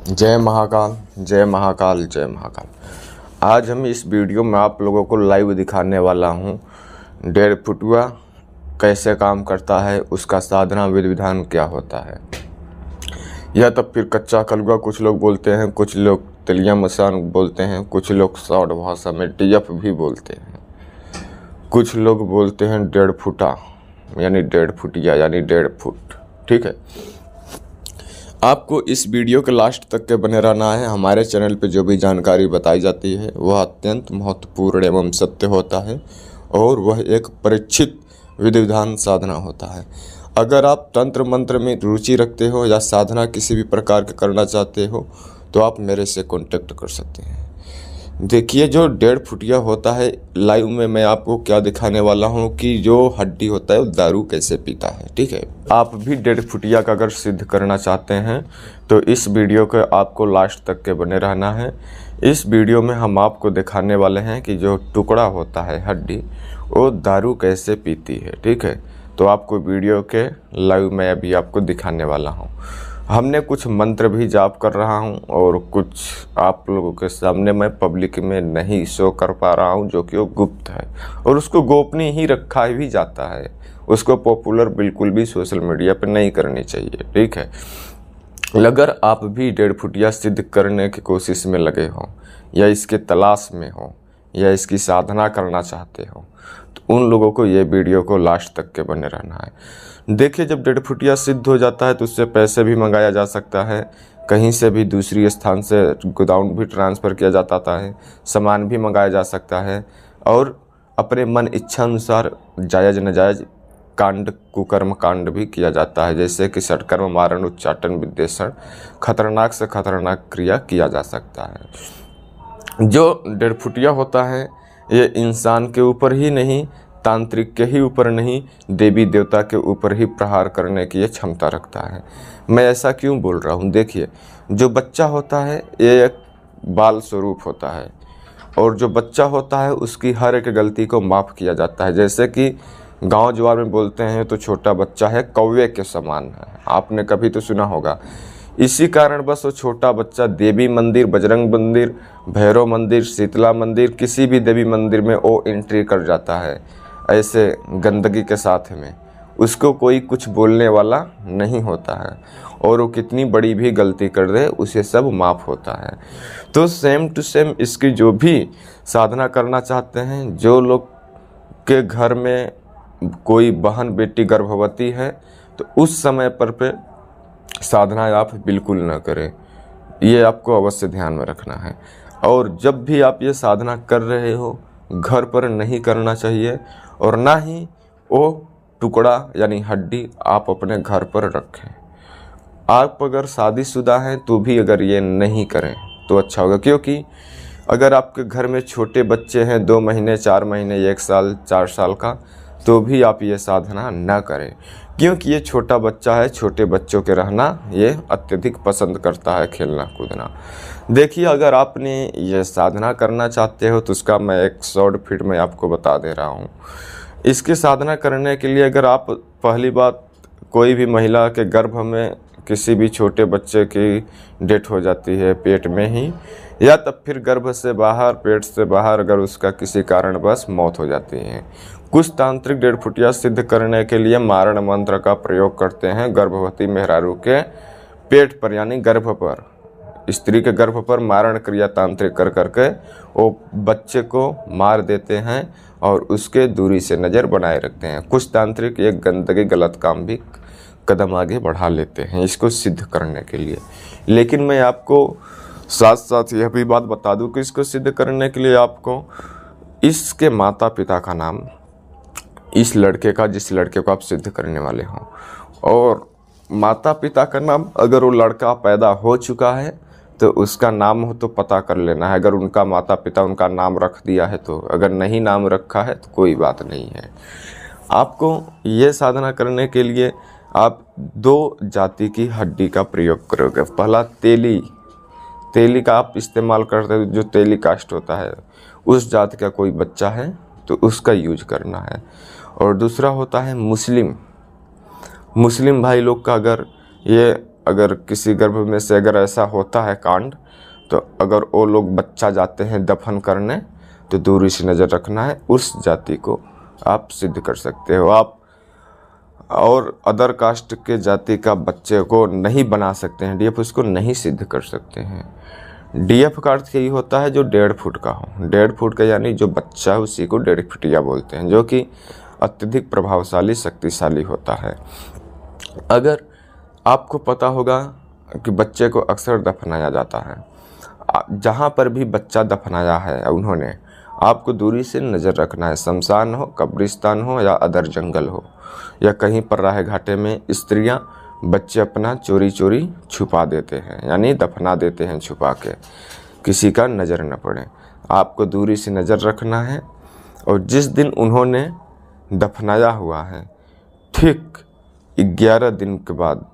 जय महाकाल, जय महाकाल, जय महाकाल। आज हम इस वीडियो में आप लोगों को लाइव दिखाने वाला हूँ 1.5 फुटुआ कैसे काम करता है, उसका साधना विधि विधान क्या होता है। यह तब फिर कच्चा कलुआ कुछ लोग बोलते हैं, कुछ लोग तेलिया मसान बोलते हैं, कुछ लोग शॉर्ट भाषा में टीएफ भी बोलते हैं, कुछ लोग बोलते हैं 1.5 फुटा यानी 1.5 फुटिया यानी 1.5 फुट। ठीक है, आपको इस वीडियो के लास्ट तक के बने रहना है। हमारे चैनल पे जो भी जानकारी बताई जाती है वह अत्यंत महत्वपूर्ण एवं सत्य होता है और वह एक परीक्षित विधि विधान साधना होता है। अगर आप तंत्र मंत्र में रुचि रखते हो या साधना किसी भी प्रकार के करना चाहते हो तो आप मेरे से कांटेक्ट कर सकते हैं। देखिए, जो 1.5 फुटिया होता है, लाइव में मैं आपको क्या दिखाने वाला हूँ कि जो हड्डी होता है वो दारू कैसे पीता है। ठीक है, आप भी 1.5 फुटिया का अगर सिद्ध करना चाहते हैं तो इस वीडियो के आपको लास्ट तक के बने रहना है। इस वीडियो में हम आपको दिखाने वाले हैं कि जो टुकड़ा होता है हड्डी वो दारू कैसे पीती है। ठीक है, तो आपको वीडियो के लाइव में अभी आपको दिखाने वाला हूँ। हमने कुछ मंत्र भी जाप कर रहा हूँ और कुछ आप लोगों के सामने मैं पब्लिक में नहीं शो कर पा रहा हूँ, जो कि वो गुप्त है और उसको गोपनीय ही रखा भी जाता है। उसको पॉपुलर बिल्कुल भी सोशल मीडिया पर नहीं करनी चाहिए। ठीक है, अगर आप भी 1.5 फुटिया सिद्ध करने की कोशिश में लगे हों या इसके तलाश में हो या इसकी साधना करना चाहते हो तो उन लोगों को ये वीडियो को लास्ट तक के बने रहना है। देखिए, जब 1.5 फुटिया सिद्ध हो जाता है तो उससे पैसे भी मंगाया जा सकता है, कहीं से भी दूसरी स्थान से गोदाउन भी ट्रांसफ़र किया जाता है, सामान भी मंगाया जा सकता है और अपने मन इच्छा अनुसार जायज़ नाजायज़ कांड कुकर्म कांड भी किया जाता है, जैसे कि षटकर्म मारण उच्चाटन विद्वेषण खतरनाक से खतरनाक क्रिया किया जा सकता है। जो 1.5 फुटिया होता है ये इंसान के ऊपर ही नहीं, तांत्रिक के ही ऊपर नहीं, देवी देवता के ऊपर ही प्रहार करने की ये क्षमता रखता है। मैं ऐसा क्यों बोल रहा हूँ? देखिए, जो बच्चा होता है ये एक बाल स्वरूप होता है और जो बच्चा होता है उसकी हर एक गलती को माफ़ किया जाता है। जैसे कि गांव जवार में बोलते हैं तो छोटा बच्चा है कौवे के समान है, आपने कभी तो सुना होगा। इसी कारण बस वो छोटा बच्चा देवी मंदिर, बजरंग मंदिर, भैरव मंदिर, शीतला मंदिर, किसी भी देवी मंदिर में वो एंट्री कर जाता है ऐसे गंदगी के साथ में। उसको कोई कुछ बोलने वाला नहीं होता है और वो कितनी बड़ी भी गलती कर दे उसे सब माफ़ होता है। तो सेम टू सेम इसकी जो भी साधना करना चाहते हैं, जो लोग के घर में कोई बहन बेटी गर्भवती है तो उस समय पर साधना आप बिल्कुल ना करें, ये आपको अवश्य ध्यान में रखना है। और जब भी आप ये साधना कर रहे हो घर पर नहीं करना चाहिए और ना ही वो टुकड़ा यानी हड्डी आप अपने घर पर रखें। आप अगर शादीशुदा हैं तो भी अगर ये नहीं करें तो अच्छा होगा, क्योंकि अगर आपके घर में छोटे बच्चे हैं 2 महीने, 4 महीने, 1 साल, 4 साल का, तो भी आप ये साधना ना करें, क्योंकि ये छोटा बच्चा है। छोटे बच्चों के रहना ये अत्यधिक पसंद करता है, खेलना कूदना। देखिए, अगर आपने ये साधना करना चाहते हो तो उसका मैं एक शॉर्ट फिट में आपको बता दे रहा हूँ। इसकी साधना करने के लिए अगर आप पहली बात, कोई भी महिला के गर्भ में किसी भी छोटे बच्चे की डेथ हो जाती है पेट में ही, या तब फिर गर्भ से बाहर, पेट से बाहर अगर उसका किसी कारणवश मौत हो जाती है, कुछ तांत्रिक 1.5 फुटिया सिद्ध करने के लिए मारण मंत्र का प्रयोग करते हैं गर्भवती मेहरारू के पेट पर यानी गर्भ पर। स्त्री के गर्भ पर मारण क्रिया तांत्रिक कर करके वो बच्चे को मार देते हैं और उसके दूरी से नज़र बनाए रखते हैं। कुछ तांत्रिक एक गंदगी गलत काम भी कदम आगे बढ़ा लेते हैं इसको सिद्ध करने के लिए। लेकिन मैं आपको साथ साथ यह भी बात बता दूं कि इसको सिद्ध करने के लिए आपको इसके माता पिता का नाम, इस लड़के का जिस लड़के को आप सिद्ध करने वाले हों, और माता पिता का नाम, अगर वो लड़का पैदा हो चुका है तो उसका नाम हो तो पता कर लेना है, अगर उनका माता पिता उनका नाम रख दिया है तो। अगर नहीं नाम रखा है तो कोई बात नहीं है। आपको ये साधना करने के लिए आप 2 जाति की हड्डी का प्रयोग करोगे। पहला तेली का आप इस्तेमाल करते हो, जो तेली कास्ट होता है उस जाति का कोई बच्चा है तो उसका यूज करना है। और दूसरा होता है मुस्लिम भाई लोग का, अगर ये अगर किसी गर्भ में से अगर ऐसा होता है कांड, तो अगर वो लोग बच्चा जाते हैं दफन करने, तो दूरी से नज़र रखना है। उस जाति को आप सिद्ध कर सकते हो। आप और अदर कास्ट के जाति का बच्चे को नहीं बना सकते हैं डीएफ, उसको नहीं सिद्ध कर सकते हैं। डीएफ का अर्थ यही होता है जो 1.5 फुट का हो। 1.5 फुट का यानी जो बच्चा है उसी को 1.5 फुटिया बोलते हैं, जो कि अत्यधिक प्रभावशाली शक्तिशाली होता है। अगर आपको पता होगा कि बच्चे को अक्सर दफनाया जाता है, जहाँ पर भी बच्चा दफनाया है उन्होंने, आपको दूरी से नज़र रखना है। शमशान हो, कब्रिस्तान हो या अदर जंगल हो या कहीं पर राह घाटे में स्त्रियां बच्चे अपना चोरी चोरी छुपा देते हैं, यानी दफना देते हैं छुपा के, किसी का नज़र न पड़े। आपको दूरी से नज़र रखना है। और जिस दिन उन्होंने दफनाया हुआ है, ठीक 11 दिन के बाद,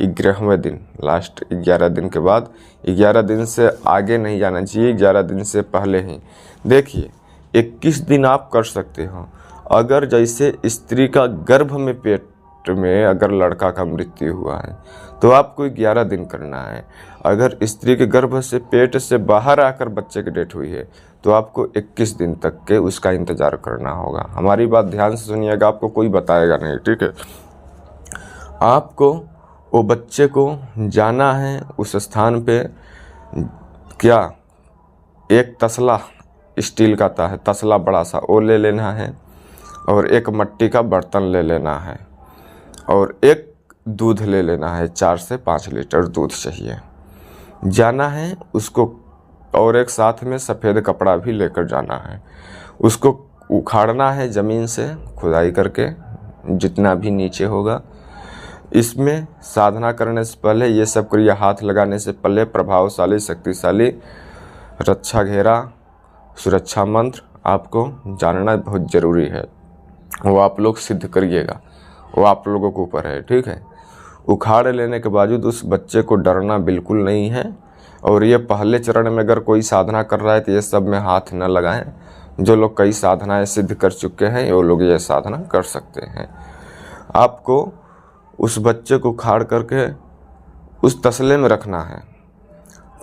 11वें दिन, लास्ट 11 दिन के बाद, 11 दिन से आगे नहीं जाना चाहिए, 11 दिन से पहले ही। देखिए 21 दिन आप कर सकते हो। अगर जैसे स्त्री का गर्भ में, पेट में अगर लड़का का मृत्यु हुआ है तो आपको 11 दिन करना है। अगर स्त्री के गर्भ से, पेट से बाहर आकर बच्चे की डेथ हुई है तो आपको 21 दिन तक के उसका इंतज़ार करना होगा। हमारी बात ध्यान से सुनिएगा, आपको कोई बताएगा नहीं, ठीक है। आपको वो बच्चे को जाना है उस स्थान पे, क्या एक तसला स्टील का आता है, तसला बड़ा सा, वो ले लेना है और एक मिट्टी का बर्तन ले लेना है और एक दूध ले लेना है। 4 से 5 लीटर दूध चाहिए। जाना है उसको, और एक साथ में सफ़ेद कपड़ा भी लेकर जाना है। उसको उखाड़ना है ज़मीन से खुदाई करके, जितना भी नीचे होगा। इसमें साधना करने से पहले, ये सब क्रिया हाथ लगाने से पहले प्रभावशाली शक्तिशाली रक्षा घेरा सुरक्षा मंत्र आपको जानना बहुत ज़रूरी है। वो आप लोग सिद्ध करिएगा, वो आप लोगों के ऊपर है, ठीक है। उखाड़ लेने के बावजूद उस बच्चे को डरना बिल्कुल नहीं है। और ये पहले चरण में अगर कोई साधना कर रहा है तो ये सब में हाथ न लगाएं। जो लोग कई साधनाएं सिद्ध कर चुके हैं वो लोग ये साधना कर सकते हैं। आपको उस बच्चे को उखाड़ करके उस तसले में रखना है।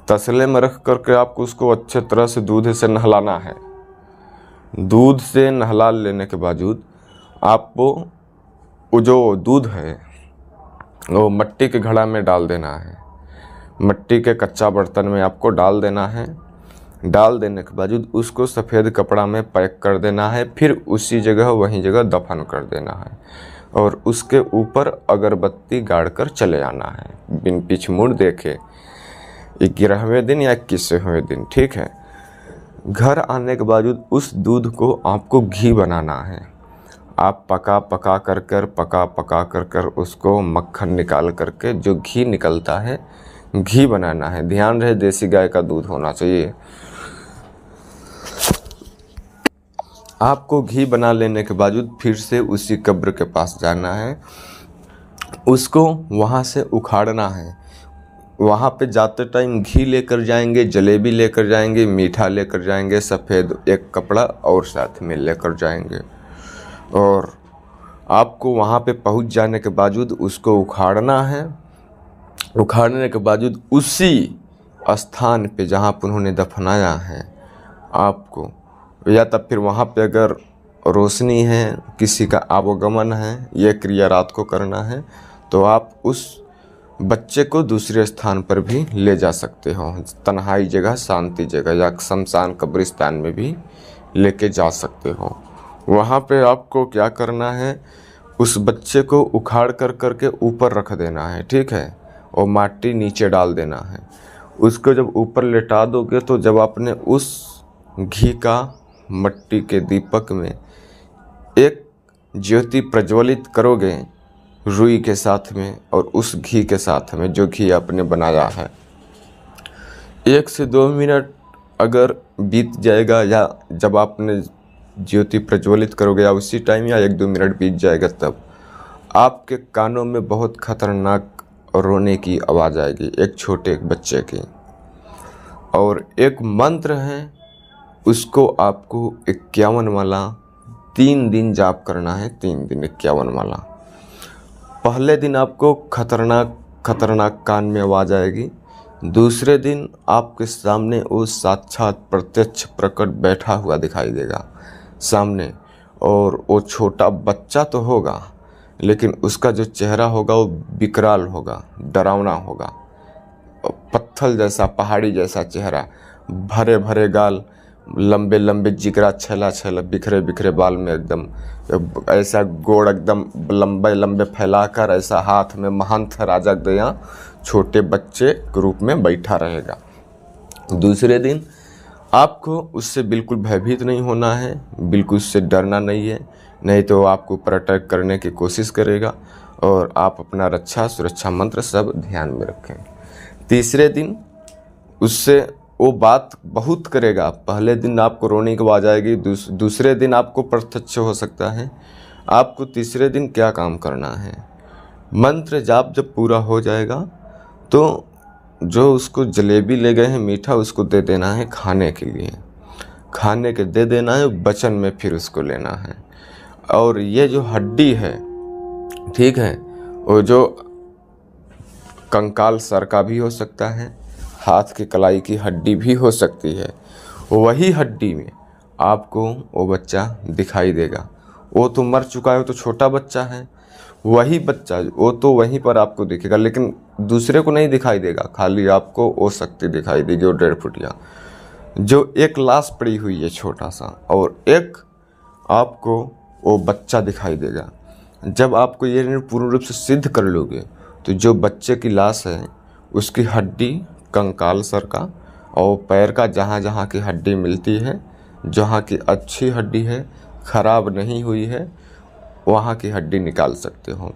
तसले में रख करके आपको उसको अच्छे तरह से दूध से नहलाना है। दूध से नहला लेने के बावजूद आपको वो जो दूध है वो मिट्टी के घड़ा में डाल देना है। मिट्टी के कच्चा बर्तन में आपको डाल देना है। डाल देने के बावजूद उसको सफ़ेद कपड़ा में पैक कर देना है। फिर उसी जगह, वहीं जगह दफन कर देना है और उसके ऊपर अगरबत्ती गाड़ कर चले आना है, बिन पीछ मुड़ देखे, 11वें दिन या 21वें दिन, ठीक है। घर आने के बावजूद उस दूध को आपको घी बनाना है। आप पका पका कर उसको मक्खन निकाल करके जो घी निकलता है, घी बनाना है। ध्यान रहे देसी गाय का दूध होना चाहिए। आपको घी बना लेने के बावजूद फिर से उसी कब्र के पास जाना है, उसको वहाँ से उखाड़ना है। वहाँ पे जाते टाइम घी लेकर जाएंगे, जलेबी लेकर जाएंगे, मीठा लेकर जाएंगे, सफ़ेद एक कपड़ा और साथ में लेकर जाएंगे। और आपको वहाँ पे पहुँच जाने के बावजूद उसको उखाड़ना है। उखाड़ने के बावजूद उसी स्थान पे जहाँ पर उन्होंने दफनाया है आपको, या तब फिर वहाँ पे अगर रोशनी है, किसी का आवागमन है, ये क्रिया रात को करना है, तो आप उस बच्चे को दूसरे स्थान पर भी ले जा सकते हो। तन्हाई जगह, शांति जगह या शमशान कब्रिस्तान में भी लेके जा सकते हो। वहाँ पे आपको क्या करना है, उस बच्चे को उखाड़ कर करके ऊपर रख देना है, ठीक है, और माटी नीचे डाल देना है। उसको जब ऊपर लेटा दोगे तो जब आपने उस घी का मिट्टी के दीपक में एक ज्योति प्रज्वलित करोगे रुई के साथ में और उस घी के साथ में, जो घी आपने बनाया है, 1 से 2 मिनट अगर बीत जाएगा, या जब आपने ज्योति प्रज्वलित करोगे या उसी टाइम या 1-2 मिनट बीत जाएगा, तब आपके कानों में बहुत खतरनाक रोने की आवाज़ आएगी, एक छोटे बच्चे की। और एक मंत्र है, उसको आपको 51 माला 3 दिन जाप करना है। 3 दिन 51 माला। पहले दिन आपको खतरनाक खतरनाक कान में आवाज़ आएगी। दूसरे दिन आपके सामने वो साक्षात प्रत्यक्ष प्रकट बैठा हुआ दिखाई देगा सामने, और वो छोटा बच्चा तो होगा लेकिन उसका जो चेहरा होगा वो विकराल होगा, डरावना होगा। पत्थर जैसा, पहाड़ी जैसा चेहरा, भरे भरे गाल, लंबे लंबे जिगरा, छेला छेला, बिखरे बिखरे बाल में एकदम ऐसा गोड़ एकदम लंबे लंबे फैलाकर, ऐसा हाथ में महंत राजा दया छोटे बच्चे के रूप में बैठा रहेगा। दूसरे दिन आपको उससे बिल्कुल भयभीत नहीं होना है, बिल्कुल उससे डरना नहीं है, नहीं तो आपको ऊपर अटैक करने की कोशिश करेगा। और आप अपना रक्षा सुरक्षा मंत्र सब ध्यान में रखें। तीसरे दिन उससे वो बात बहुत करेगा। पहले दिन आपको रोने की आवाज़ आएगी, दूसरे दिन आपको प्रत्यक्ष हो सकता है। आपको तीसरे दिन क्या काम करना है, मंत्र जाप जब पूरा हो जाएगा तो जो उसको जलेबी ले गए हैं मीठा, उसको दे देना है खाने के लिए, खाने के दे देना है, वचन में फिर उसको लेना है। और ये जो हड्डी है, ठीक है, वो जो कंकाल सर का भी हो सकता है, हाथ की कलाई की हड्डी भी हो सकती है, वही हड्डी में आपको वो बच्चा दिखाई देगा। वो तो मर चुका है, वो तो छोटा बच्चा है, वही बच्चा वो तो वहीं पर आपको दिखेगा, लेकिन दूसरे को नहीं दिखाई देगा, खाली आपको वो शक्ति दिखाई देगी, वो 1.5 फुटिया जो एक लाश पड़ी हुई है छोटा सा, और एक आपको वो बच्चा दिखाई देगा। जब आपको ये पूर्ण रूप से सिद्ध कर लोगे तो जो बच्चे की लाश है उसकी हड्डी, कंकाल सर का और पैर का जहाँ जहाँ की हड्डी मिलती है, जहाँ की अच्छी हड्डी है, खराब नहीं हुई है, वहाँ की हड्डी निकाल सकते हो।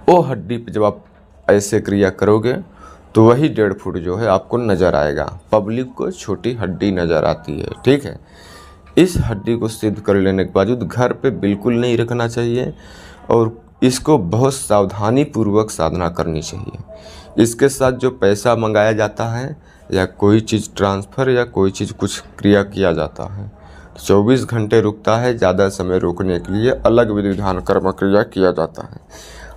वो हड्डी पे जब आप ऐसे क्रिया करोगे तो वही 1.5 फुट जो है आपको नज़र आएगा। पब्लिक को छोटी हड्डी नज़र आती है, ठीक है। इस हड्डी को सिद्ध कर लेने के बावजूद घर पे बिल्कुल नहीं रखना चाहिए और इसको बहुत सावधानी पूर्वक साधना करनी चाहिए। इसके साथ जो पैसा मंगाया जाता है या कोई चीज़ ट्रांसफ़र या कोई चीज़ कुछ क्रिया किया जाता है 24 घंटे रुकता है। ज़्यादा समय रोकने के लिए अलग विधि विधान कर्म क्रिया किया जाता है।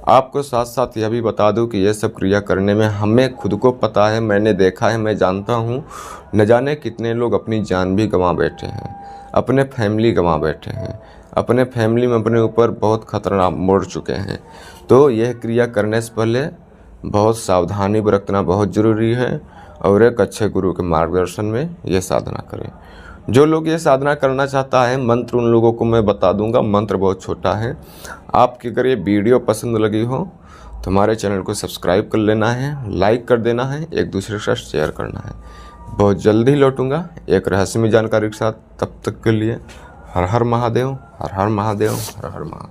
आपको साथ साथ यह भी बता दूं कि यह सब क्रिया करने में हमें खुद को पता है, मैंने देखा है, मैं जानता हूं, न जाने कितने लोग अपनी जान भी गंवा बैठे हैं, अपने फैमिली गंवा बैठे हैं, अपने फैमिली में अपने ऊपर बहुत खतरनाक मोड़ चुके हैं। तो यह क्रिया करने से पहले बहुत सावधानी बरतना बहुत ज़रूरी है और एक अच्छे गुरु के मार्गदर्शन में यह साधना करें। जो लोग ये साधना करना चाहता है, मंत्र उन लोगों को मैं बता दूंगा। मंत्र बहुत छोटा है। आपकी अगर ये वीडियो पसंद लगी हो तो हमारे चैनल को सब्सक्राइब कर लेना है, लाइक कर देना है, एक दूसरे के साथ शेयर करना है। बहुत जल्दी लौटूंगा एक रहस्यमय जानकारी के साथ। तब तक के लिए हर हर महादेव, हर हर महादेव, हर हर महादेव।